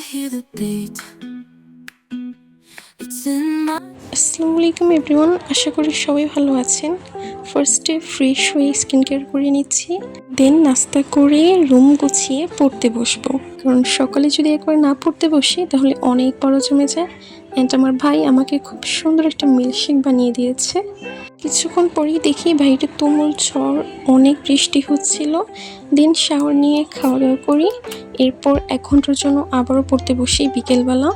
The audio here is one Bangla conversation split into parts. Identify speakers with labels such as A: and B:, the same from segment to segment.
A: hear the beat. It's in my
B: আসসালামু আলাইকুম এভরিওয়ান, আশা করি সবাই ভালো আছেন। ফার্স্টে ফ্রেশ হয়ে স্কিন কেয়ার করে নিচ্ছি, দেন নাস্তা করে রুম গুছিয়ে পড়তে বসবো। কারণ সকালে যদি একবার না পড়তে বসি তাহলে অনেক বড় জমে যায়। অ্যান্ড আমার ভাই আমাকে খুব সুন্দর একটা মিল্কশেক বানিয়ে দিয়েছে। কিছুক্ষণ পরেই দেখি বাইরে তুমুল ঝড়, অনেক বৃষ্টি হচ্ছিল। দেন শাওয়ার নিয়ে খাওয়া দাওয়া করি, এরপর 1 ঘন্টার জন্য আবারও পড়তে বসি বিকেলবেলা।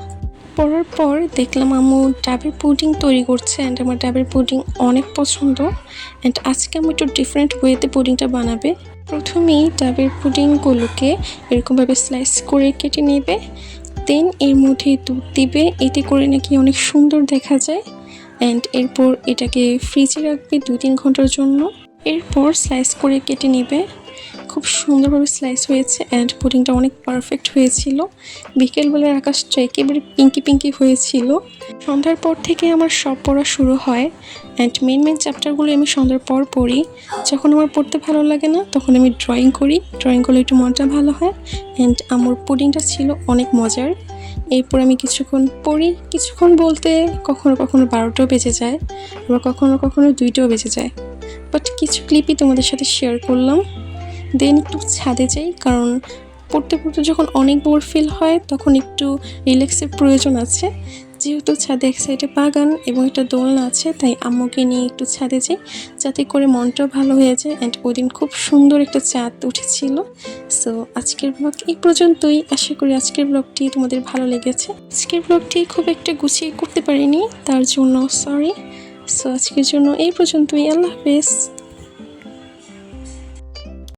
B: পড়ার পর দেখলাম আম্মু ডাবের পুডিং তৈরি করছে, অ্যান্ড আমার ডাবের পুডিং অনেক পছন্দ। অ্যান্ড আজকে আমি একটু ডিফারেন্ট ওয়েতে পুডিংটা বানাবে। প্রথমেই ডাবের পুডিংগুলোকে এরকমভাবে স্লাইস করে কেটে নেবে, দেন এর মধ্যে দুধ দিবে, এতে করে নাকি অনেক সুন্দর দেখা যায়। অ্যান্ড এরপর এটাকে ফ্রিজে রাখবে 2-3 ঘন্টার জন্য। এরপর স্লাইস করে কেটে নেবে, খুব সুন্দরভাবে স্লাইস হয়েছে অ্যান্ড পুডিংটা অনেক পারফেক্ট হয়েছিল। বিকেলবেলার আকাশটা একেবারে পিঙ্কি পিঙ্কি হয়েছিল। সন্ধ্যার পর থেকে আমার সব পড়া শুরু হয়, অ্যান্ড মেন চ্যাপ্টারগুলো আমি সন্ধ্যার পর পড়ি। যখন আমার পড়তে ভালো লাগে না তখন আমি ড্রয়িং করি, ড্রয়িং করলে একটু মনটা ভালো হয়। অ্যান্ড আমার পুডিংটা ছিল অনেক মজার। এরপর আমি কিছুক্ষণ পড়ি, কিছুক্ষণ বলতে কখনো কখনো 12টাও বেজে যায়, আবার কখনো কখনো 2টাও বেজে যায়। বাট কিছু ক্লিপই তোমাদের সাথে শেয়ার করলাম। দেন একটু ছাদে যাই, কারণ পড়তে পড়তে যখন অনেক বোর ফিল হয় তখন একটু রিল্যাক্সের প্রয়োজন আছে। যেহেতু ছাদে এক সাইডে বাগান এবং একটা দোলনা আছে, তাই আম্মুকে নিয়ে একটু ছাদে যাই, যাতে করে মনটাও ভালো হয়ে যায়। অ্যান্ড ওই দিন খুব সুন্দর একটা চাঁদ উঠেছিল। সো আজকের ব্লগ এই পর্যন্তই। আশা করি আজকের ব্লগটি তোমাদের ভালো লেগেছে। আজকের ব্লগটি খুব একটা গুছিয়ে করতে পারিনি, তার জন্য সরি। সো আজকের জন্য এই পর্যন্তই। আল্লাহ হাফেজ।